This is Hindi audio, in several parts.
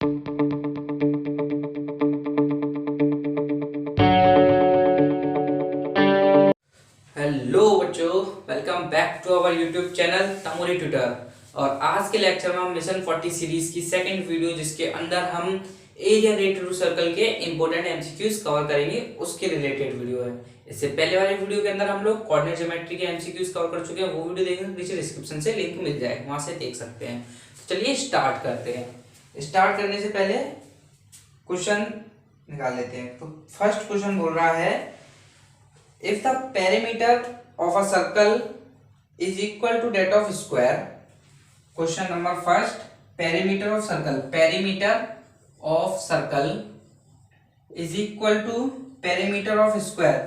हेलो बच्चों, welcome back to our YouTube channel तमोरी ट्यूटर। और आज के लेक्चर में हम मिशन 40 सीरीज की सेकंड वीडियो, जिसके अंदर हम एरिया रिलेटेड टू सर्कल के इंपॉर्टेंट एमसीक्यूज कवर करेंगे, उसके रिलेटेड वीडियो है। इससे पहले वाले वीडियो के अंदर हम लोग कोऑर्डिनेट ज्योमेट्री के एमसीक्यूज कवर कर चुके हैं। वो वीडियो देखने नीचे डिस्क्रिप्शन से लिंक मिल जाएगा, वहां से देख सकते हैं। तो चलिए स्टार्ट करते हैं। स्टार्ट करने से पहले क्वेश्चन निकाल लेते हैं। तो फर्स्ट क्वेश्चन बोल रहा है, if the perimeter of a circle is equal to that of square. Question number first, perimeter of circle is equal to perimeter of square.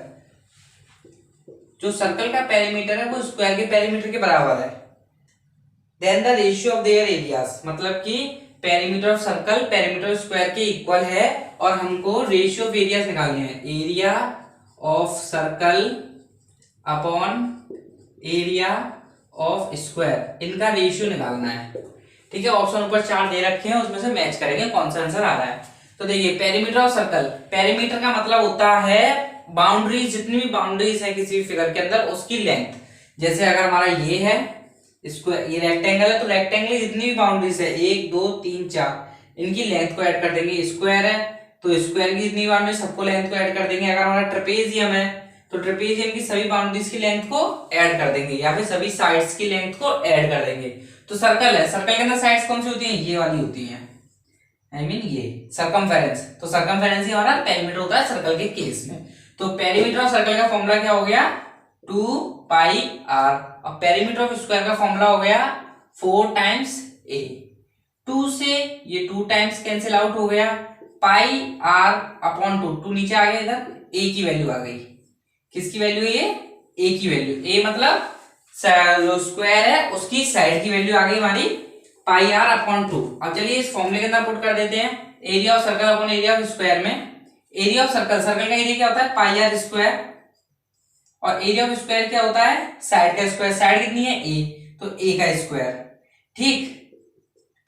जो सर्कल का पेरीमीटर है वो स्क्वायर के पेरीमीटर के बराबर है। Then the ratio of their areas, मतलब कि perimeter of circle perimeter of square के इक्वल है और हमको रेशियो ऑफ एरियाज निकालने हैं। Area of circle upon area of square, इनका रेशियो निकालना है। ठीक है, ऑप्शन ऊपर 4 दे रखे हैं, उसमें से मैच करेंगे कौन सा आंसर आ रहा है। तो देखिए, पेरीमीटर ऑफ सर्कल, पेरीमीटर का मतलब होता है बाउंड्रीज, जितनी भी बाउंड्रीज है किसी फिगर के अंदर उसकी लेंथ। जैसे अगर हमारा ये है स्क्वायर, ये रेक्टेंगल है, तो रेक्टेंगल जितनी भी बाउंड्रीज है 1 2 3 4, इनकी लेंथ को ऐड कर देंगे। स्क्वायर है तो स्क्वायर की जितनी बाउंड्री सबको लेंथ को ऐड कर देंगे। अगर हमारा ट्रेपेजियम है तो ट्रेपेजियम की सभी बाउंड्रीज की लेंथ को ऐड कर देंगे, या फिर सभी साइड्स की लेंथ को ऐड कर देंगे। तो सर्कल है, सर्कल के अंदर साइड्स कौन सी होती हैं? ये वाली होती हैं, आई मीन ये सर्कमफेरेंस। तो सर्कमफेरेंस ही हमारा पेरीमीटर होता है सर्कल के केस में। तो पेरीमीटर ऑफ सर्कल का फॉर्मूला क्या हो गया? 2 पाई आर। और पेरीमीटर ऑफ स्क्वायर का फॉर्मूला हो गया 4 टाइम्स ए। 2 से ये 2 टाइम्स कैंसिल आउट हो गया, पाई आर अपॉन 2 नीचे आ गया, इधर ए की वैल्यू आ गई। किसकी वैल्यू है ये? ए की वैल्यू। ए मतलब जो स्क्वायर है उसकी साइड की वैल्यू आ गई हमारी पाई आर अपॉन 2। अब चलिए इस फॉर्मूले के अंदर पुट कर देते हैं, area of circle upon area of square में। एरिया ऑफ सर्कल, सर्कल का एरिया क्या होता है? पाई आर स्क्वायर, और एरिया ऑफ स्क्वायर क्या होता है? साइड का स्क्वायर। साइड कितनी है? ए, तो ए का स्क्वायर। ठीक,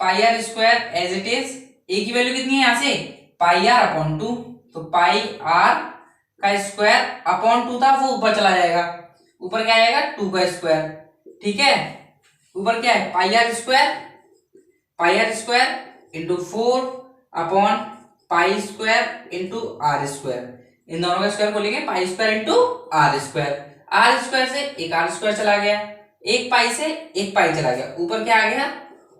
pi are square as it is. A की वैल्यू कितनी है यहां से? पाई आर अपॉन 2, तो पाई आर का स्क्वायर अपॉन 2 था, वो ऊपर चला जाएगा। ऊपर क्या आएगा? 2 का स्क्वायर। ठीक है, ऊपर क्या है? Pi are square into 4 upon pi square into R square. इन दोनों का स्क्वायर बोलेंगे pi square into R square. Are square से एक आर स्क्वायर चला गया, एक पाई से एक पाई चला गया। ऊपर क्या आ गया?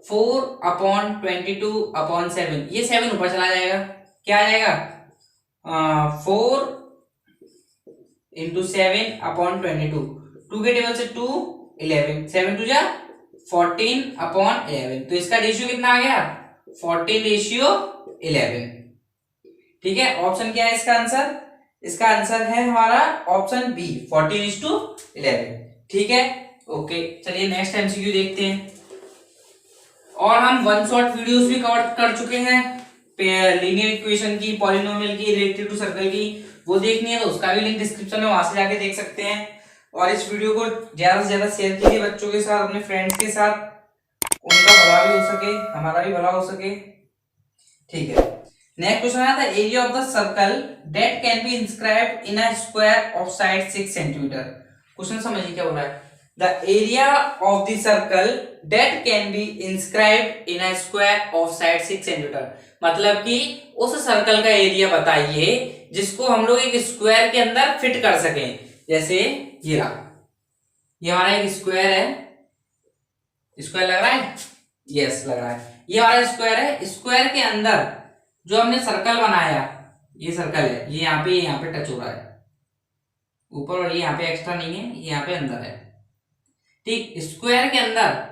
4 अपॉन 22 अपॉन 7। ये 7 ऊपर चला जाएगा, क्या आ जाएगा? 4 इंटू 7 अपॉन 22। 2 के टेबल से 2 11, 7 टू जा 14 अपॉन 11। तो इसका रेशियो कितना आ गया? 14:11। ठीक है, ऑप्शन क्या है इसका आंसर? इसका आंसर है हमारा ऑप्शन बी, 14:11। ठीक है, ओके। चलिए नेक्स्ट एमसीक्यू देखते हैं। और हम वन शॉट वीडियोस भी कवर कर चुके हैं, लीनियर इक्वेशन की, पॉलिनोमियल की, रिलेटेड टू सर्कल की। वो देखनी है तो उसका भी लिंक डिस्क्रिप्शन में, वहां से जाके देख सकते हैं। और इस वीडियो को ज्यादा से ज्यादा शेयर कीजिए बच्चों के साथ, अपने फ्रेंड्स के साथ, उनका भला भी हो सके, हमारा भी भला हो सके। ठीक है, नेक्स्ट क्वेश्चन आया था, area of the circle that can be inscribed in a square of side 6 centimetre. Question समझिए क्या बोल रहा है। The area of the circle that can be inscribed in a square of side 6 centimetre, मतलब कि उस सर्कल का एरिया बताइए जिसको हम लोग एक स्क्वायर के अंदर फिट कर सकें। जैसे ये रहा, ये हमारा एक स्क्वायर है, स्क्वायर लग रहा है? यस, लग रहा है। ये हमारा स्क्वायर है, स्क्वायर के अंदर जो हमने सर्कल बनाया, ये सर्कल है, ये यहाँ पे टच हो रहा है ऊपर, और ये यहाँ पे एक्स्ट्रा नहीं है, ये यहाँ पे अंदर है। ठीक, स्क्वायर के अंदर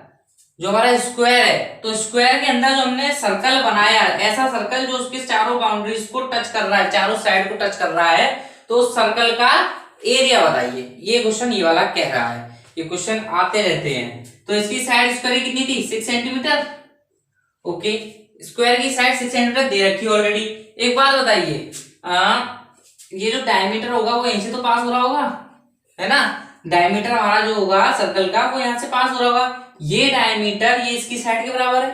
जो हमारा स्क्वायर है, तो स्क्वायर के अंदर जो हमने सर्कल बनाया, ऐसा सर्कल जो उसके चारों बाउंड्रीज को टच कर रहा है, चारों साइड को टच कर रहा है, तो उस सर्कल का एरिया बताइए। ये क्वेश्चन ये वाला कह रहा है, ये क्वेश्चन आते रहते हैं। तो इसकी साइड स्क्वायर कितनी थी? 6 सेंटीमीटर। ओके, स्क्वायर की साइड 6 सेंटीमीटर दे रखी है ऑलरेडी। एक बात बताइए, ये जो डायमीटर होगा वो यहीं से तो पास हो रहा होगा, है ना? डायमीटर हमारा जो होगा सर्कल का वो यहां से पास हो रहा होगा। ये डायमीटर ये इसकी साइड के बराबर है,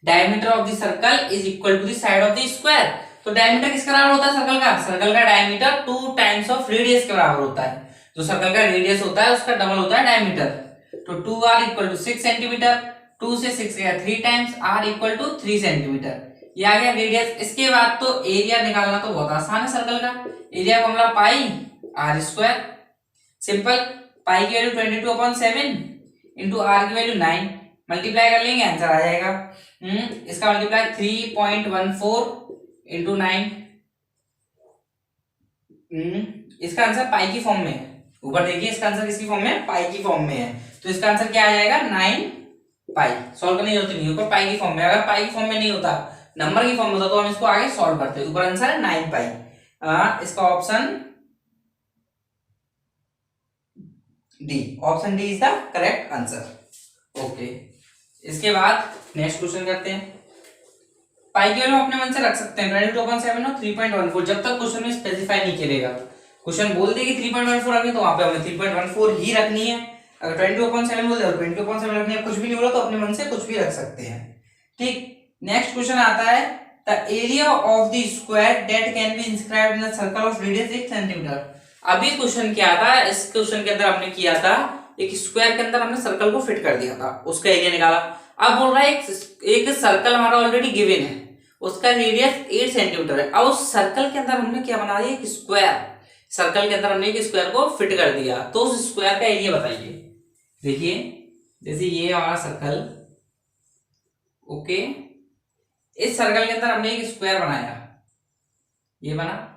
diameter of the circle is equal to the side of the square. तो डायमीटर किसके बराबर होता है सर्कल का? सर्कल का डायमीटर 2 टाइम्स ऑफ रेडियस के बराबर होता है। जो सर्कल का रेडियस होता है उसका डबल होता है डायमीटर। तो 2r इक्वल टू 6 सेंटीमीटर, 2 से 6 गया 3 times, r equal to 3 centimetre. ये आ गया रेडियस। इसके बाद तो एरिया निकालना तो बहुत आसान है सर्कल का। एरिया फॉर्मूला पाई r स्क्वायर, सिंपल। पाई की वैल्यू 22/7 इंटू आर की वैल्यू 9, मल्टीप्लाई कर लेंगे आंसर आ जाएगा। इसका मल्टीप्लाई 3.14 इंटू 9। इसका आंसर पाई की फॉर्म में है। ऊपर देखिए इसका आंसर किसकी फॉर्म में है? पाई की फॉर्म में है। तो इसका आंसर क्या आ जाएगा? 9 पाई। सॉल्व करने की जरूरत नहीं, ऊपर पाई की फॉर्म में। अगर पाई की फॉर्म में नहीं होता, नंबर की फॉर्म में होता, तो हम इसको आगे सॉल्व करते। ऊपर आंसर है 9 पाई। इसका option D, option D is the correct answer. Okay, इसके बाद नेक्स्ट क्वेश्चन करते हैं। पाई की वैल्यू अपने मन से रख सकते हैं 22/7 और 3.14, जब तक क्वेश्चन में स्पेसिफाई नहीं करेगा। क्वेश्चन बोल दे कि 3.14 रखनी, तो वहां पे हमने 3.14 ही रखनी है। अगर 22/7 बोल दे तो 22/7 रखनी है। कुछ भी नहीं बोला तो अपने मन से कुछ भी रख सकते हैं। ठीक, नेक्स्ट क्वेश्चन आता है the area of the square that can be inscribed in a circle of radius 8 centimetre. अभी क्वेश्चन क्या था? इस क्वेश्चन के अंदर हमने किया था एक स्क्वायर के अंदर हमने सर्कल को फिट कर दिया था, उसका एरिया निकाला। अब बोल रहा है एक सर्कल हमारा ऑलरेडी गिवन है, उसका रेडियस 8 सेंटीमीटर है। अब उस सर्कल के अंदर हमने क्या बना दिया? एक स्क्वायर। सर्कल के अंदर हमने एक स्क्वायर को फिट कर दिया, तो उस स्क्वायर का एरिया बताइए। देखिए, जैसे ये हमारा सर्कल, ओके, इस सर्कल के अंदर हमने एक स्क्वायर बनाया, ये बना,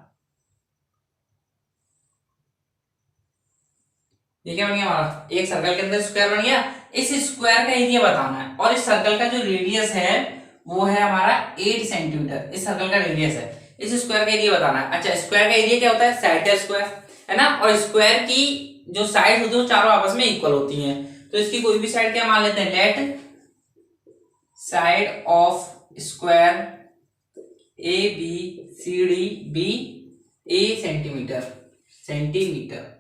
ये क्या बन गया हमारा? एक सर्कल के अंदर स्क्वायर बन गया। इस स्क्वायर का एरिया बताना है, और इस सर्कल का जो रेडियस है वो है हमारा 8 सेंटीमीटर। इस सर्कल का रेडियस है, इस स्क्वायर का एरिया बताना है। अच्छा, स्क्वायर का एरिया क्या होता है? साइड का स्क्वायर, है ना। और स्क्वायर की जो साइड होती है वो चारों आपस में इक्वल होती हैं। तो इसकी कोई भी साइड क्या मान लेते हैं? Let side of square A B C D be a centimetre, centimetre,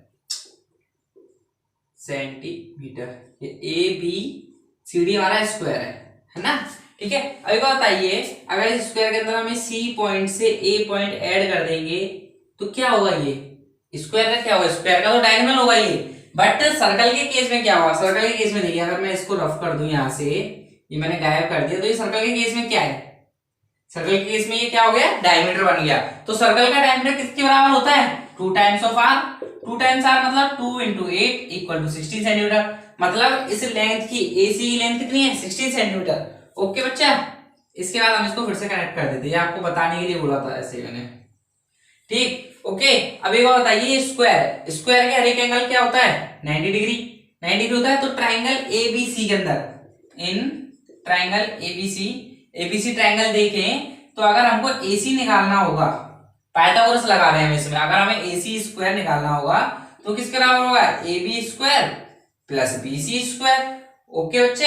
centimetre. ये ए बी सी डी हमारा स्क्वायर है ना। ठीक है, अभी को बताइए, अगर इस स्क्वायर के अंदर हमें सी पॉइंट से ए पॉइंट ऐड कर देंगे तो क्या होगा? ये स्क्वायर का क्या होगा? स्क्वायर का तो डायगोनल होगा ये। बट सर्कल के केस में क्या होगा? सर्कल के केस में देखिए, अगर मैं इसको रफ कर दूं यहाँ से, ये मैंने गायब कर दिया, तो ये सर्कल के केस में क्या है? सर्कल के केस में ये क्या हो गया? डायमीटर बन गया। तो सर्कल का डायमीटर किसके बराबर होता है? 2 times of r. 2 times r मतलब 2 इंटू 8 इक्वल टू 16 सेंटीमीटर। मतलब इस लेंथ की एसी की लेंथ कितनी है? 16 सेंटीमीटर। ओके बच्चा, इसके बाद हम इसको फिर से कनेक्ट कर देते हैं, आपको बताने के लिए बोला था ऐसे मैंने। ठीक, ओके। अब एक बात बताइए, स्क्वायर, स्क्वायर के हर एक एंगल क्या होता है? 90 डिग्री, 90 डिग्री होता है। तो ट्राइंगल एबीसी के अंदर, in triangle ABC, ABC triangle देखें तो अगर हमको एसी निकालना होगा, पाइथागोरस लगा रहे हैं हम इसमें, अगर हमें एसी स्क्वायर निकालना होगा तो किसके बराबर होगा? AB square plus BC square. Okay बच्चे,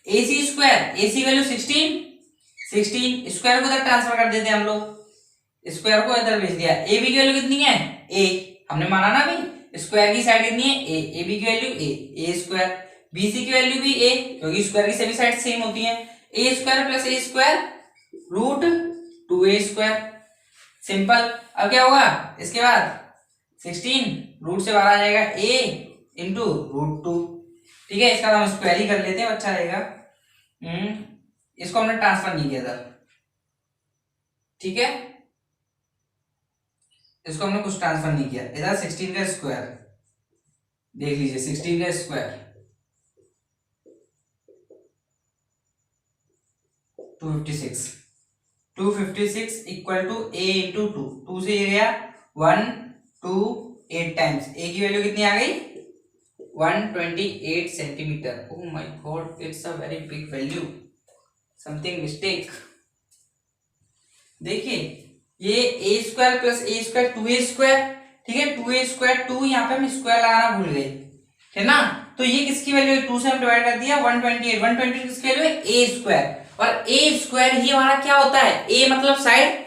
AC square, AC value 16, 16 square को इधर ट्रांसफर कर देते हैं हम लोग, स्क्वायर को इधर भेज दिया। AB की वैल्यू कितनी है? A, हमने माना ना अभी, स्क्वायर की साइड कितनी है? A, AB की वैल्यू A स्क्वायर, BC की वैल्यू भी A, क्योंकि स्क्वायर की सभी साइड सेम होती हैं। A square plus A square root 2A square, simple. अब क्या होगा? इसके बाद 16 रूट से बाहर आ जाएगा A इंटू रूट 2। ठीक है, इसका हम स्क्वायर ही कर लेते हैं, अच्छा रहेगा। इसको हमने ट्रांसफर नहीं किया था, ठीक है, इसको हमने कुछ ट्रांसफर नहीं किया। इधर 16 का स्क्वायर देख लीजिए, 16 का square 256, 256 equal to A into 2, 2 से ये गया 1 2 8 टाइम्स। A की वैल्यू कितनी आ गई? 128 centimetre. Oh my God, it's a very big value, something mistake. देखिए, ये A square plus A square 2A square, ठीक है, 2A स्क्वायर 2, यहाँ पे हम स्क्वायर लगाना भूल गए, है ना। तो ये किसकी वैल्यू है? 2 से हम डिवाइड कर दिया, 128, 128 किसकी वैल्यू है? A square. और A स्क्वायर ही हमारा क्या होता है? A मतलब साइड,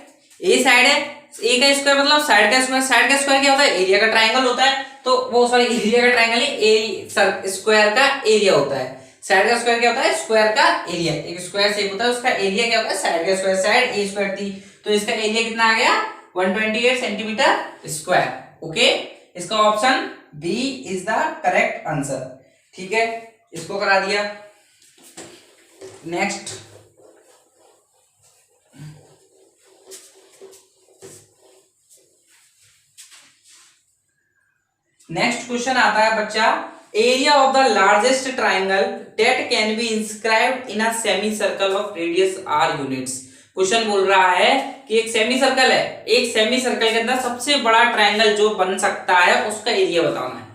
A साइड है, A का स्क्वायर मतलब साइड का स्क्वायर, साइड का स्क्वायर क्या होता है? एरिया का ट्रायंगल होता है। तो वो सॉरी, एरिया का ट्रायंगल ही A स्क्वायर का एरिया होता है। साइड का स्क्वायर क्या होता है, स्क्वायर का एरिया। एक स्क्वायर शेप होता है, उसका एरिया क्या होता है, साइड का स्क्वायर। साइड ए स्क्वायर थी तो इसका एरिया कितना आ गया, 128 सेंटीमीटर स्क्वायर। ओके, इसका option B is the correct answer. ठीक है, इसको करा दिया। नेक्स्ट क्वेश्चन आता है बच्चा, area of the largest triangle that can be inscribed in a semi circle of radius r units. Question बोल रहा है कि एक सेमी सर्कल है, एक सेमी सर्कल के अंदर सबसे बड़ा ट्राइंगल जो बन सकता है उसका एरिया बताना है।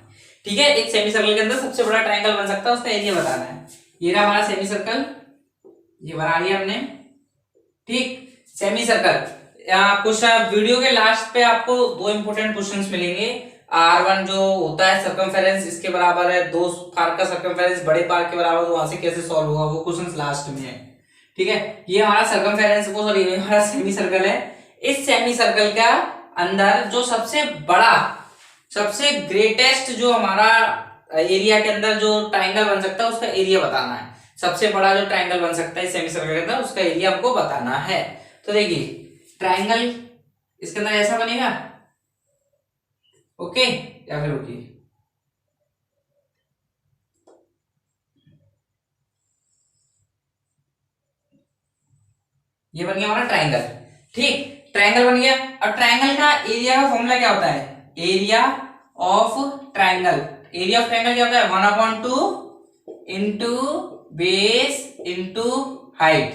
ठीक है, एक सेमी सर्कल के अंदर सबसे बड़ा ट्राइंगल बन सकता है उसका एरिया बताना है। ये रहा हमारा सेमी सर्कल, ये बना लिया हमने। ठीक, सेमी सर्कल। क्वेश्चन वीडियो के लास्ट पे आपको दो इंपॉर्टेंट क्वेश्चंस मिलेंगे। R1 जो होता है सर्कमफेरेंस इसके बराबर है, दो पार्क का सर्कमफेरेंस बड़े पार्क के बराबर, तो वहां से कैसे सॉल्व होगा वो क्वेश्चंस लास्ट में है। ठीक है, ये हमारा सर्कमफेरेंस को सॉरी हमारा सेमी सर्कल है। इस सेमी सर्कल का अंदर जो सबसे बड़ा, सबसे ग्रेटेस्ट जो हमारा एरिया के अंदर जो ट्राइंगल बन सकता है उसका एरिया बताना है। सबसे बड़ा जो ट्राइंगल बन सकता है सेमी सर्कल के अंदर उसका एरिया हमको बताना है। तो देखिए ट्राइंगल इसके अंदर ऐसा बनेगा, ओके, या फिर ओके, ये बन गया हमारा ट्राइंगल। ठीक, ट्राइंगल बन गया। अब ट्राइंगल का एरिया का फॉर्मूला क्या होता है, area of triangle. Area of triangle क्या होता है, 1/2 into base into height.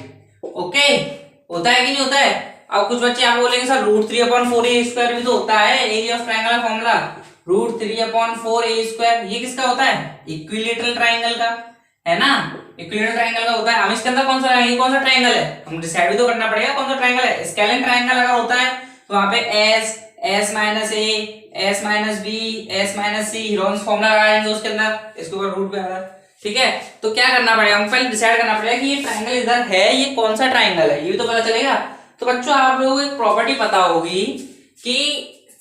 Okay, होता है कि नहीं होता है। अब कुछ बच्चे आप बोलेंगे सर √3/4 भी तो होता है एरिया ऑफ ट्राइंगल का फॉर्मूला, √3/4 ये किसका होता है, इक्विलेटरल ट्राइंगल का, है ना, इक्विलेटरल ट्राइंगल का होता है। हम इसके अंदर कौन सा, ये कौन सा ट्राइंगल है, हम डिसाइड भी तो करना पड़ेगा कौन सा ट्राइंगल है। स्केलिन ट्राइंगल अगर होता है तो वहां पे S S minus A, S minus B, S minus C, Heron's formula लगाएंगे उसके अंदर, इसके ऊपर रूट पे आ रहा है। ठीक है, तो क्या करना पड़ेगा, हम पहले डिसाइड करना पड़ेगा कि ये ट्राइंगल इधर है, ये कौन सा ट्राइंगल है, ये भी तो पता चलेगा। तो बच्चों आप लोगों को एक प्रॉपर्टी पता होगी कि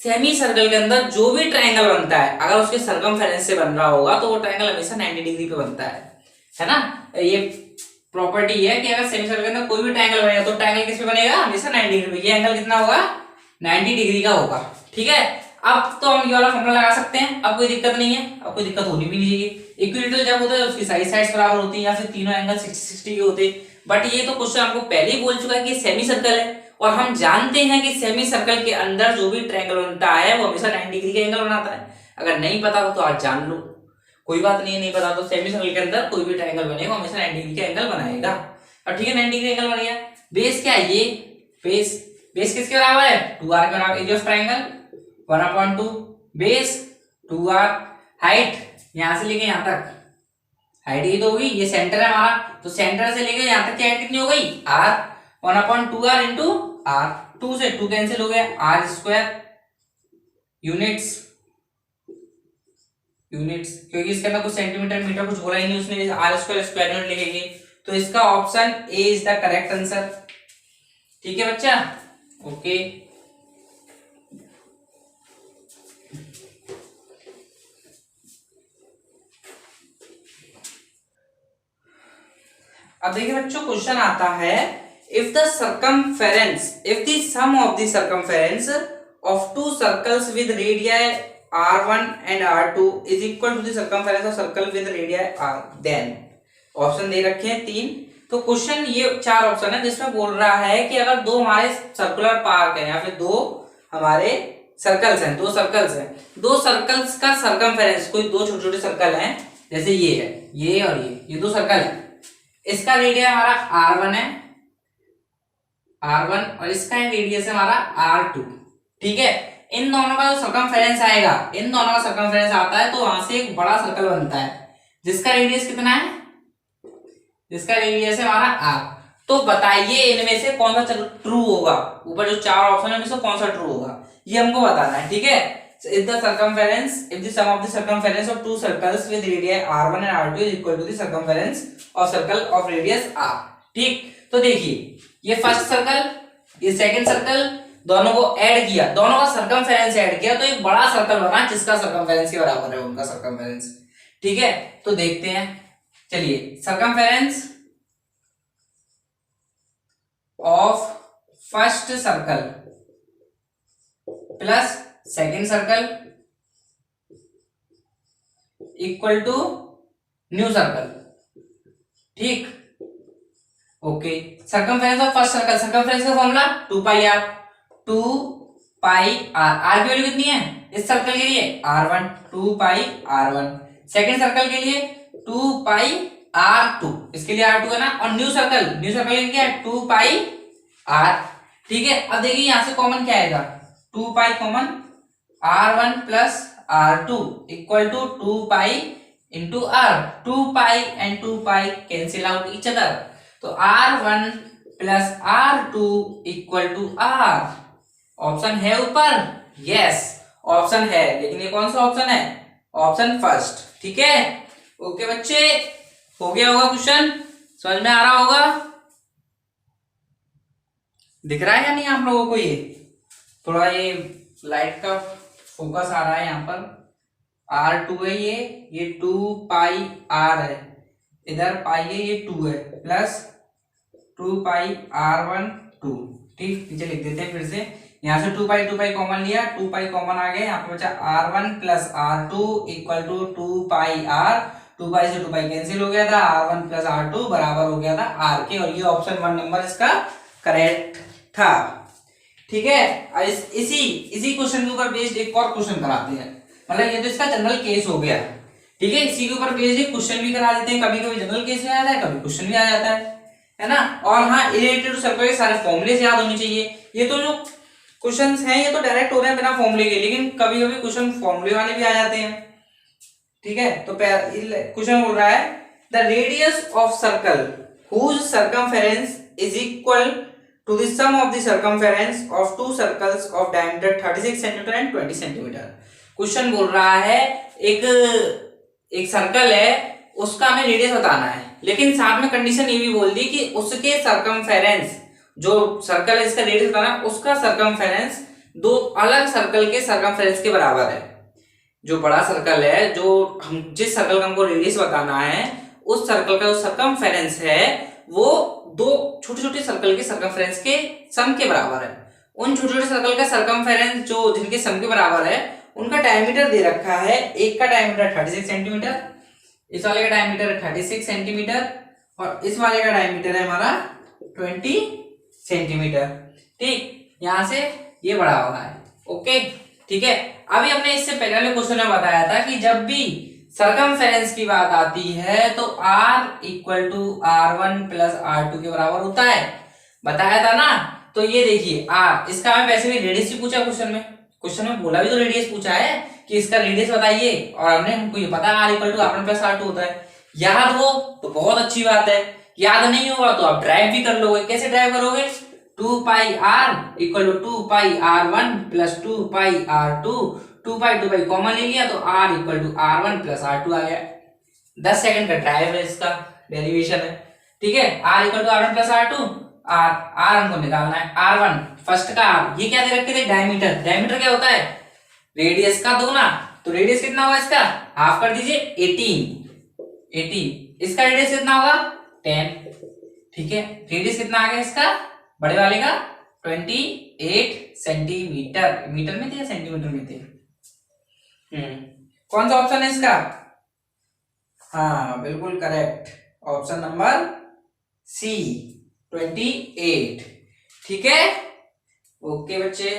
सेमी सर्कल के अंदर जो भी ट्राइंगल बनता है अगर उसके सर्कमफेरेंस से बन रहा होगा तो वो ट्राइंगल हमेशा 90 डिग्री पे बनता है ना। ये प्रॉपर्टी है कि अगर सेमी सर्कल के अंदर कोई भी ट्राइंगल बनेगा तो ट्राइंगल किस पे बनेगा, हमेशा 90 डिग्री पे। ये एंगल कितना होगा, 90 डिग्री का होगा। ठीक है, अब तो हम ये वाला फॉर्मूला लगा सकते हैं, अब कोई दिक्कत नहीं है, अब कोई दिक्कत होनी भी नहीं चाहिए। इक्विलेटरल जब होता है उसकी साइड्स बराबर होती है या फिर तीनों एंगल 60-60 के होते हैं। बट ये तो क्वेश्चन आपको पहले ही बोल चुका है कि सेमी सर्कल है और हम जानते हैं कि सेमी सर्कल के अंदर जो भी ट्रायंगल बनता है वो हमेशा 90 डिग्री का एंगल बनाता है। अगर नहीं पता तो आज जान लो, कोई बात नहीं है, नहीं पता तो सेमी सर्कल के अंदर कोई भी ट्रायंगल बनेगा हमेशा 90 डिग्री का एंगल बनाएगा। और ठीक है, 90 डिग्री एंगल बन गया। बेस क्या है, ये बेस किसके बराबर है, 2r के बराबर। Area of triangle 1/2 base 2r। Height यहां से लेके यहां तक हाइट ये तो होगी, ये सेंटर है हमारा, तो सेंटर से लेके यहां तक की हाइट कितनी हो गई, r। 1/2r इंटू r, 2 से 2 कैंसिल हो गया, r स्क्वायर यूनिट्स क्योंकि इसके अंदर कुछ सेंटीमीटर मीटर कुछ बोला ही नहीं उसने, r स्क्वायर स्क्वायर यूनिट लिखेंगे। तो इसका option A is the correct answer. ठीक है बच्चा, ओके। अब देखिए बच्चों, क्वेश्चन आता है if the sum of the circumference of two circles with radii r1 and r2 is equal to the circumference of circle with radii r, then option दे रखे हैं 3। तो क्वेश्चन ये 4 ऑप्शन है जिसमें बोल रहा है कि अगर दो हमारे सर्कुलर पार्क है या फिर दो हमारे सर्कल्स हैं, दो सर्कल्स का सर्कमफेरेंस, कोई दो छोटे छोटे सर्कल हैं जैसे ये है, ये और ये दो सर्कल है, इसका रेडियस हमारा r1 है, r1 और इसका रेडियस है हमारा r2। ठीक है, इन दोनों का जो सर्कमफेरेंस आएगा, इन दोनों का सर्कमफेरेंस आता है तो वहां से एक बड़ा सर्कल बनता है जिसका रेडियस कितना है, जिसका रेडियस है हमारा r। तो बताइए इनमें से कौन सा ट्रू होगा, ऊपर जो 4 ऑप्शन है इनमें से कौन सा ट्रू होगा ये हमको बताना है। ठीक है, if the sum of the circumference of two circles with radii r1 and r2 is equal to the circumference of circle of radius r। ठीक, तो देखिए ये फर्स्ट सर्कल ये सेकंड सर्कल दोनों को ऐड किया, दोनों का सर्कमफेरेंस ऐड किया तो एक बड़ा सर्कल बना जिसका सर्कमफेरेंस के बराबर है उनका सर्कमफेरेंस। ठीक है, तो देखते हैं, चलिए, circumference of first circle plus second circle equal to new circle. ठीक, okay. Circumference of first circle, circumference का formula 2 pi R, 2 pi R, R की वैल्यू कितनी है इस सर्कल के लिए r1, 2 pi r1। Second circle के लिए 2 पाई r2, इसके लिए r2 है ना। और न्यू सर्कल के लिए क्या है 2 पाई r। ठीक है, अब देखिए यहां से कॉमन क्या आएगा, 2 pi common, r1 plus r2 equal to 2 pi into r। 2 pi and 2 pi cancel out each other, तो r1 plus r2 equal to r। Option है ऊपर, यस ऑप्शन है, लेकिन ये कौन सा ऑप्शन है, ऑप्शन फर्स्ट। ठीक है, ओके बच्चे, हो गया होगा क्वेश्चन, समझ में आ रहा होगा, दिख रहा है या नहीं आप लोगों को। ये थोड़ा ये लाइट का फोकस आ रहा है यहाँ पर, R2 है ये 2 पाई R है, इधर पाई है ये 2 है, प्लस 2 पाई R1 2। ठीक, नीचे लिख देते हैं फिर से, यहाँ से 2 पाई कॉमन लिया, 2 पाई कॉमन आ गया, यहाँ पे बचा R1 plus R2 equal to 2 pi R। 2 pi से 2 पाई कैंसिल हो गया था, R1 प्लस R2 बराबर हो गया था R के, और ये ऑप्शन 1 नंबर इसका करेक्ट था। ठीक है, इसी क्वेश्चन के ऊपर बेस्ड एक और क्वेश्चन कराते हैं, मतलब ये तो इसका जनरल केस हो गया। ठीक है, इसी के ऊपर बेस्ड एक क्वेश्चन भी करा देते हैं, कभी कभी जनरल केस में आ जाता है, कभी क्वेश्चन भी आ जाता है ना। और हाँ, रिलेटेड सर्कल के सारे फॉर्मूले याद होने चाहिए। ये तो जो क्वेश्चंस हैं ये तो डायरेक्ट हो रहे हैं बिना फॉर्मूले के, लेकिन कभी कभी क्वेश्चन फॉर्मूले वाले भी आ जाते हैं। ठीक है, तो क्वेश्चन बोल रहा है the radius of circle whose circumference is equal to the sum of the circumference of two circles of diameter 36 centimetre and 20 centimetre. Question बोल रहा है एक सर्कल है, उसका हमें रेडियस बताना है, लेकिन साथ में कंडीशन ये भी बोल दी कि उसके सर्कमफेरेंस, जो सर्कल है इसका रेडियस बताना, उसका सर्कमफेरेंस दो अलग सर्कल के सर्कमफेरेंस के बराबर है। जो बड़ा सर्कल है, जो हम जिस सर्कल का हमको रेडियस बताना है, उस सर्कल का जो सर्कमफेरेंस है वो दो छोटे छोटे सर्कल के सर्कमफेरेंस के सम के बराबर है। उन छोटे छोटे सर्कल का सर्कमफेरेंस जो जिनके सम के बराबर है, उनका डायमीटर दे रखा है। एक का डायमीटर 36 सेंटीमीटर, इस वाले का डायमीटर 36 सेंटीमीटर, और इस वाले का डायमीटर है हमारा 20 सेंटीमीटर। ठीक, यहां से ये बड़ा हो रहा है। ओके, ठीक है। अभी हमने इससे पहले क्वेश्चन में बताया था कि जब भी सर्कमफेरेंस की बात आती है तो R equal to R1 plus R2 के बराबर होता है, बताया था ना। तो ये देखिए R, इसका हमें वैसे भी रेडियस भी पूछा क्वेश्चन में बोला भी तो रेडियस पूछा है कि इसका रेडियस बताइए, और हमने हमको ये पता R equal to R1 plus R2 होता है। याद हो तो बहुत अच्छी बात है, याद नहीं होगा तो आप ड्राइव भी कर लोगे। कैसे ड्राइव करोगे, 2 pi R equal to 2 pi R1 plus 2 pi R2, 2 pi common ले लिया तो R equal to R1 plus R2 आ गया। 10 सेकंड का ड्राइव है, इसका डेरिवेशन है। ठीक है, R equal to R1 plus R2, R हमको निकालना है, R1 फर्स्ट का R, ये क्या दे रखे थे, डायमीटर क्या होता है, रेडियस का दोगुना। तो रेडियस कितना होगा इसका, हाफ कर दीजिए, 18। इसका रेडियस कितना होगा, 10। ठीक है, रेडियस कितना आ गया इसका, बड़े वाले का 28 सेंटीमीटर। मीटर में थे या सेंटीमीटर में थे, कौन सा ऑप्शन है इसका, हाँ बिल्कुल करेक्ट, ऑप्शन नंबर सी 28। ठीक है, ओके बच्चे,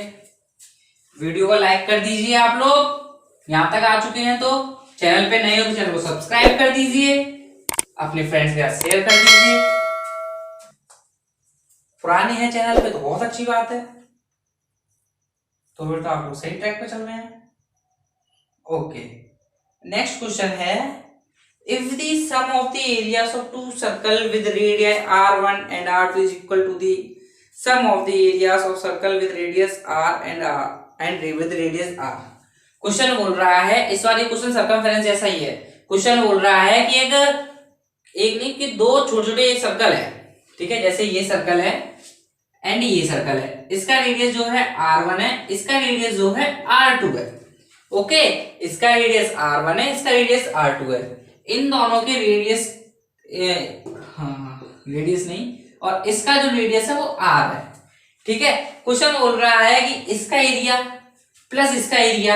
वीडियो को लाइक कर दीजिए। आप लोग यहां तक आ चुके हैं तो चैनल पे नए हो तो चैनल को सब्सक्राइब कर दीजिए, अपने फ्रेंड्स के साथ शेयर कर दीजिए। पुराने हैं चैनल पे तो बहुत अच्छी बात है, तो फिर तो आप लोग सही ट्रैक पे चल रहे हैं। ओके, नेक्स्ट क्वेश्चन है, if the sum of the areas of two circle with radii r1 and r2 is equal to the sum of the areas of circle with radius r and with radius r। Question बोल रहा है, इस बार ये क्वेश्चन सर्कमफेरेंस जैसा ही है। क्वेश्चन बोल रहा है कि एक नहीं कि दो छोटे छोटे सर्कल है, ठीक है, जैसे ये सर्कल है एंड ये सर्कल है, इसका रेडियस जो है r1 है, इसका रेडियस जो है r2 है। ओके, इसका रेडियस r1 है, इसका रेडियस r2 है। इन दोनों के रेडियस हाँ रेडियस नहीं, और इसका जो रेडियस है वो आर है। ठीक है, क्वेश्चन बोल रहा है कि इसका एरिया प्लस इसका एरिया,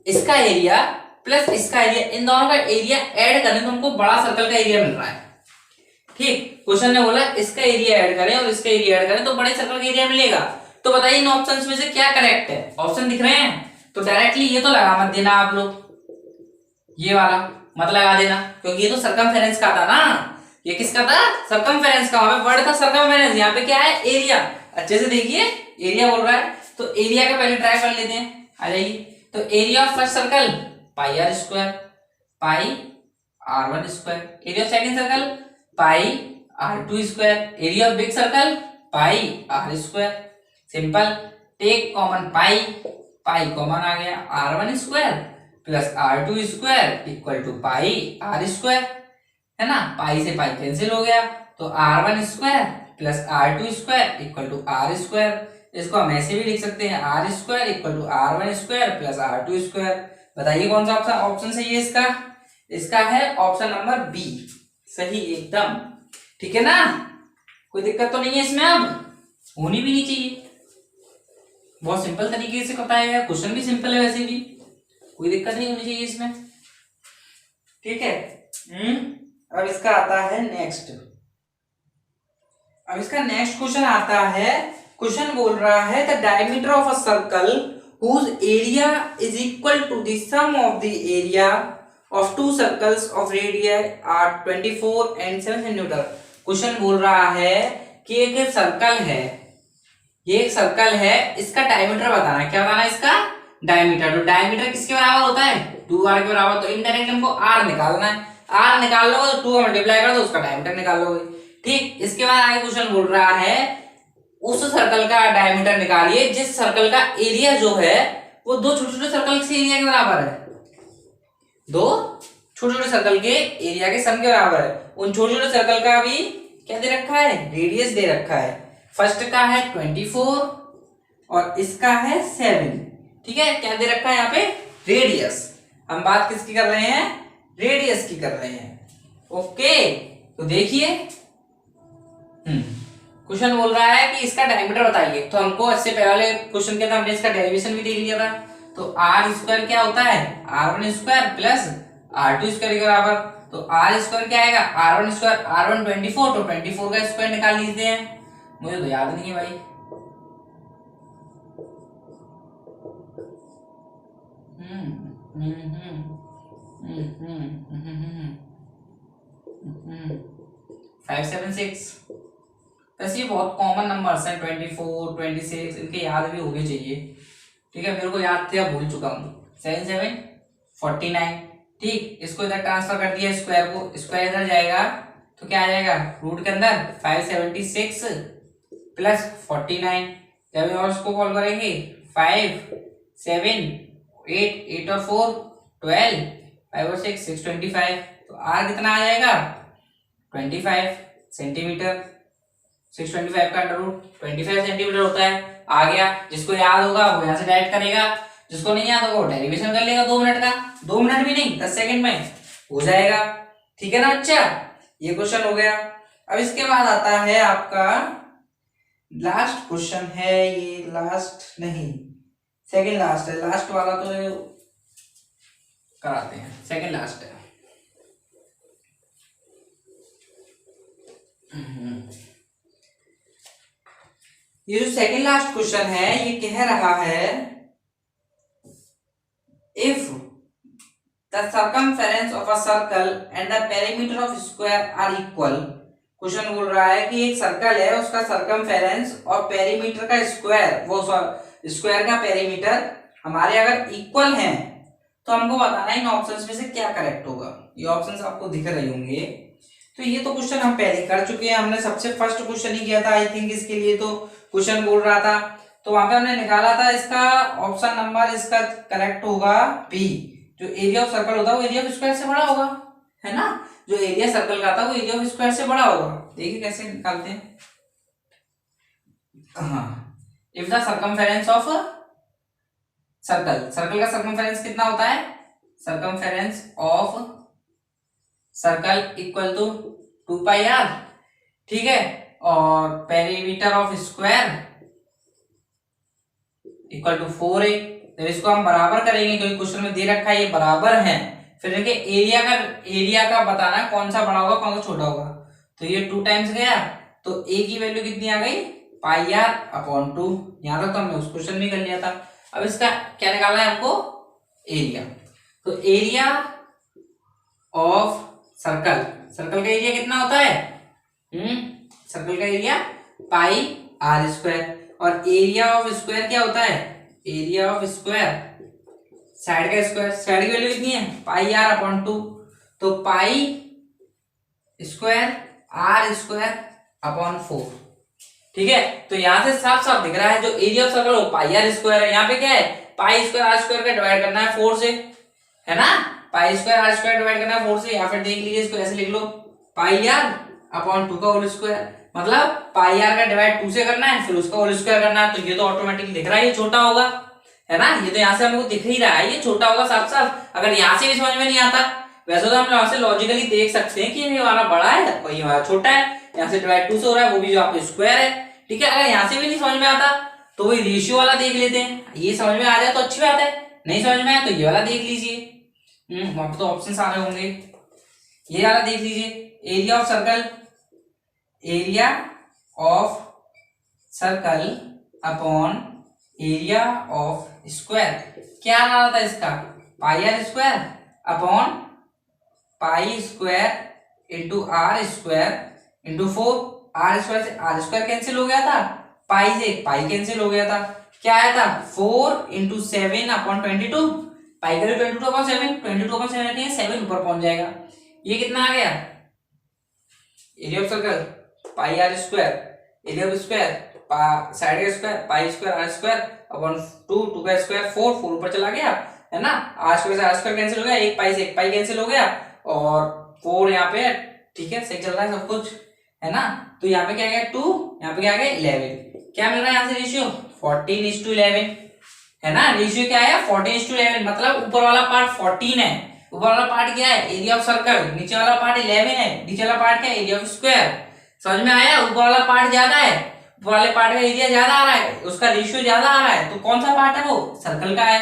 इसका एरिया प्लस इसका एरिया, इन दोनों का एरिया ऐड करें तो हमको बड़ा सर्कल का एरिया मिल रहा है। ठीक, क्वेश्चन ने बोला इसका एरिया ऐड करें और इसका एरिया ऐड करें तो बड़े सर्कल का एरिया मिलेगा। तो बताइए इन ऑप्शंस में से क्या करेक्ट है? ऑप्शन दिख रहे हैं तो डायरेक्टली ये तो लगा मत देना आप लोग, ये वाला मत लगा देना, क्योंकि ये तो सरकमफेरेंस का था ना। ये किसका था? सरकमफेरेंस का। वहां पे वर्ड था सरकमफेरेंस, यहाँ पे क्या है? एरिया। अच्छे से देखिए, एरिया बोल रहा है तो एरिया का पहले ट्राई कर लेते हैं। आ जाइए, तो area of first circle pi are square, pi R one square. Area of second circle pi R two square. Area of big circle pi are square. Simple, take common pi, pi common आ गया, R one square plus are two square equal to pi are square, है ना। पाई से पाई कैंसिल हो गया तो R one square plus are two square equal to R square. इसको हम ऐसे भी लिख सकते हैं, r square equal to r one square plus are two square. बताइए कौन सा ऑप्शन सही है इसका? इसका है ऑप्शन नंबर बी, सही एकदम। ठीक है ना, कोई दिक्कत तो नहीं है इसमें, अब होनी भी नहीं चाहिए। बहुत सिंपल तरीके से बताया गया, क्वेश्चन भी सिंपल है, वैसे भी कोई दिक्कत नहीं होनी चाहिए इसमें। ठीक है, अब इसका आता है नेक्स्ट। अब इसका नेक्स्ट क्वेश्चन आता है, क्वेश्चन बोल रहा है the diameter of a circle whose area is equal to the sum of the area of two circles of radii are 24 and 7 centimeter। Question बोल रहा है कि एक सर्कल है, ये एक सर्कल है, इसका डायमीटर बताना है। क्या बताना है? इसका डायमीटर। तो डायमीटर किसके बराबर होता है? 2r के बराबर। तो इनडायरेक्टली हमको r निकालना है। r निकाल लो तो 2 का मल्टीप्लाई कर दो, उसका डायमीटर निकाल लोगे। ठीक, इसके बाद आगे क्वेश्चन बोल रहा है उस सर्कल का डायमीटर निकालिए जिस सर्कल का एरिया जो है वो दो छोटे छोटे सर्कल के एरिया के बराबर है। दो छोटे छोटे सर्कल के एरिया के सम के बराबर है। उन छोटे छोटे सर्कल का भी क्या दे रखा है? रेडियस दे रखा है। फर्स्ट का है 24 और इसका है 7। ठीक है, क्या दे रखा है यहाँ पे? रेडियस। हम बात किसकी कर रहे हैं? रेडियस की कर रहे हैं। ओके, तो देखिए क्वेश्चन बोल रहा है कि इसका डायमीटर बताइए। तो हमको इससे पहले क्वेश्चन के अंदर हमने इसका डेरिवेशन भी देख लिया था। तो आर स्क्वायर क्या होता है? R one square plus are two square के बराबर। तो आर स्क्वायर क्या आएगा? R one square, r one 24, तो 24 का स्क्वायर निकाल लीजिए हैं। मुझे तो याद नहीं है भाई। Five seven six. वैसे ये बहुत कॉमन नंबर्स हैं, 24, 26, इनके याद भी होने चाहिए। ठीक है, मेरे को याद थे, अब भूल चुका हूँ। 7 7 49। ठीक, इसको इधर ट्रांसफर कर दिया, स्क्वायर को, स्क्वायर इधर जाएगा तो क्या आ जाएगा? रूट के अंदर 576 प्लस 49। जब और इसको कॉल करेंगे 5 7 8 8 और 4 12, 5 और 6 625। तो आर कितना आ जाएगा? 25 सेंटीमीटर। 625 का अंडर रूट 25 सेंटीमीटर होता है। आ गया, जिसको याद होगा वो यहाँ से डायरेक्ट करेगा, जिसको नहीं याद होगा वो डेरिवेशन कर लेगा 2 मिनट का। 2 मिनट भी नहीं, 10 सेकंड में हो जाएगा। ठीक है ना बच्चा, ये क्वेश्चन हो गया। अब इसके बाद आता है आपका लास्ट क्वेश्चन है। ये लास्ट नहीं, सेकंड लास्ट है। लास्ट वाला तो कराते हैं, सेकंड लास्ट है। ये जो सेकंड लास्ट क्वेश्चन है ये कह रहा है if the circumference of a circle and the perimeter of square are equal. Question बोल रहा है कि एक सर्कल है, उसका सर्कमफेरेंस और पेरीमीटर का स्क्वायर, वो स्क्वायर का पेरीमीटर हमारे अगर इक्वल हैं तो हमको बताना है इन ऑप्शंस में से क्या करेक्ट होगा। ये ऑप्शंस आपको दिख रहे होंगे। तो ये तो क्वेश्चन हम पहले कर चुके हैं, हमने सबसे फर्स्ट क्वेश्चन ही किया था आई थिंक। इसके लिए तो क्वेश्चन बोल रहा था तो वहां पे हमने निकाला था इसका ऑप्शन नंबर, इसका करेक्ट होगा बी। जो एरिया ऑफ सर्कल होता है वो एरिया ऑफ स्क्वायर से बड़ा होगा, है ना। जो एरिया सर्कल का था वो एरिया ऑफ स्क्वायर से बड़ा होगा। देखिए कैसे निकालते हैं। हाँ, if the circumference of circle, circle का सर्कमफेरेंस कितना होता है? Circumference of circle equal to 2 pi r, ठीक है। और perimeter of square equal to 4a। तो इसको हम बराबर करेंगे क्योंकि क्वेश्चन में दे रखा है ये बराबर है। फिर देखिए एरिया का बताना है कौन सा बड़ा होगा कौन सा छोटा होगा। तो ये 2 टाइम्स गया, तो a की वैल्यू कितनी आ गई, पाई आर अपॉन 2। यहां तक तो हमने उस क्वेश्चन में कर लिया था। अब इसका क्या निकालना है हमको, एरिया। तो एरिया ऑफ सर्कल, सर्कल का एरिया कितना होता है, सर्कल का एरिया पाई आर स्क्वायर। और एरिया ऑफ स्क्वायर क्या होता है, एरिया ऑफ स्क्वायर साइड का स्क्वायर, साइड की वैल्यू कितनी है, पाई आर अपॉन 2। तो pi square are square upon 4, ठीक है। तो यहां से साफ साफ दिख रहा है जो एरिया ऑफ सर्कल वो पाई आर स्क्वायर है। यहाँ पे क्या है, पाई स्क्वायर आर स्क्वायर का डिवाइड करना है 4 से, है ना। Pi square are square divide करना है 4 से, या फिर देख लीजिए इसको ऐसे लिख लो, पाई आर अपॉन 2 का होल स्क्वायर। मतलब पाई आर का डिवाइड 2 से करना है, फिर उसका होल स्क्वायर करना है। तो ये तो ऑटोमेटिकली दिख रहा है ये छोटा होगा, है ना। ये तो यहाँ से हमको दिख ही रहा है ये छोटा होगा साफ साफ। अगर यहाँ से भी समझ में नहीं आता, वैसे तो हम यहाँ से लॉजिकली देख सकते हैं कि ये वाला बड़ा है और ये वाला छोटा है, यहाँ से डिवाइड 2 से हो रहा है, वो भी जो आपको स्क्वायर है, ठीक है। अगर यहाँ से भी नहीं समझ में आता तो वही रेशियो वाला देख लेते हैं, ये समझ में आ जाए तो अच्छी बात है, नहीं समझ में आया तो ये वाला देख लीजिए। वहां पर तो ऑप्शन आ रहे होंगे, ये वाला देख लीजिए, area of circle, area of circle upon area of square. क्या आ रहा था इसका, pi are square upon pi square into R square into 4। R square से आर स्क्वायर कैंसिल हो गया था, पाई से पाई कैंसिल हो गया था, क्या आया था 4 इंटू 7 अपॉन 22। पाई का 22 अपॉन 7, 22 अपॉन 7 रखेंगे 7 ऊपर पहुंच जाएगा। ये कितना आ गया, area of circle pi are square, area of square side का square pi square are square upon 2 का स्क्वायर 4 ऊपर चला गया, है ना। आर स्क्वायर से आर स्क्वायर कैंसिल हो गया, एक पाई से एक पाई कैंसिल हो गया, और 4 यहाँ पे, ठीक है, सही चल रहा है सब कुछ, है ना। तो यहाँ पे क्या गया 2, यहाँ पे क्या गया 11। क्या मिल रहा है यहाँ से रेशियो 14:11, है ना। रेशियो क्या आया 14:11, मतलब ऊपर वाला पार्ट 14 है, ऊपर वाला पार्ट क्या है, एरिया ऑफ सर्कल, नीचे वाला पार्ट 11 है, नीचे वाला पार्ट क्या है, एरिया ऑफ स्क्वायर। समझ में आया, ऊपर वाला पार्ट ज्यादा है, ऊपर वाले पार्ट का एरिया ज्यादा आ रहा है, उसका रेशियो ज्यादा आ रहा है, तो कौन सा पार्ट है वो सर्कल का है।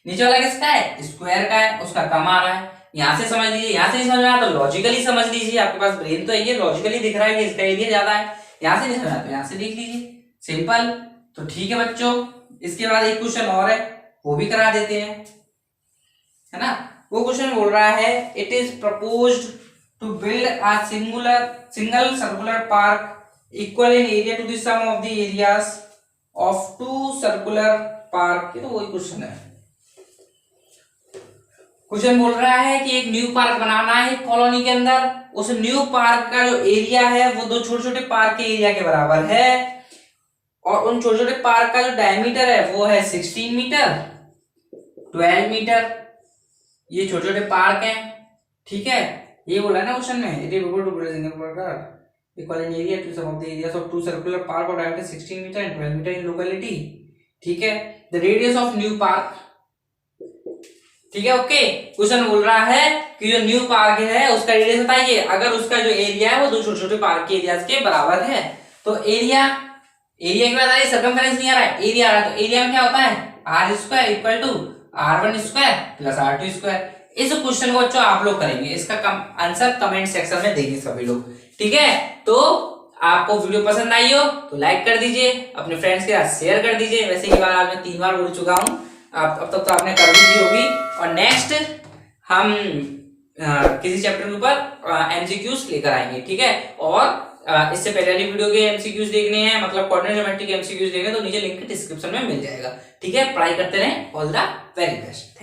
नीचे वाला किसका है, स्क्वायर का है, उसका कम आ रहा है। यहाँ से समझ लीजिए, यहाँ से नहीं समझ में आया तो लॉजिकली समझ लीजिए, आपके पास ब्रेन तो है, ये लॉजिकली दिख रहा है कि इसका एरिया ज्यादा है। यहाँ से नहीं समझ आया तो यहाँ से देख लीजिए, सिंपल। तो ठीक है बच्चों, इसके बाद एक क्वेश्चन और है, वो भी करा देते हैं, है ना। वो क्वेश्चन बोल रहा है, it is proposed to build a single circular park equal in area to the sum of the areas of 2 circular park. ये तो वही क्वेश्चन है। क्वेश्चन बोल रहा है कि एक न्यू पार्क बनाना है कॉलोनी के अंदर, उस न्यू पार्क का जो एरिया है वो 2 छोटे छोटे पार्क के एरिया के बराबर है, और उन छोटे छोटे पार्क का जो डायमीटर है वो है 16 मीटर 12 मीटर। ये छोटे छोटे पार्क हैं, ठीक है। ये बोला है ना क्वेश्चन में, it is equal to single park equal in area to sum of the areas of 2 circular park of diameter 16 metre and 12 metre in locality, ठीक है। The radius of new park, ठीक है, ओके। क्वेश्चन बोल रहा है कि जो न्यू पार्क है उसका रेडियस बताइए, अगर उसका जो एरिया है वो 2 छोटे छोटे पार्क के एरियाज के बराबर है। तो एरिया के बाद आ रही सर्कमफेरेंस नहीं आ रहा है, एरिया आ रहा है। तो एरिया में क्या होता है, r square equal to R1 square plus R2 square. इस क्वेश्चन को बच्चों आप लोग करेंगे, इसका आंसर कमेंट सेक्शन में देंगे सभी लोग, ठीक है। तो आपको वीडियो पसंद आई हो तो लाइक कर दीजिए, अपने फ्रेंड्स के साथ शेयर कर दीजिए। वैसे ये बार आज मैं 3 बार बोल चुका हूँ, अब तक तो आपने कर दी होगी। और नेक्स्ट हम किसी चैप्टर के ऊपर एमसीक्यूज लेकर आएंगे, ठीक है। और इससे पहले वाली वीडियो के एमसीक्यूज देखने हैं, मतलब कोऑर्डिनेट ज्योमेट्री के एमसीक्यूज देखने, तो नीचे लिंक डिस्क्रिप्शन में मिल जाएगा, ठीक है। पढ़ाई करते रहें, ऑल द वेरी बेस्ट।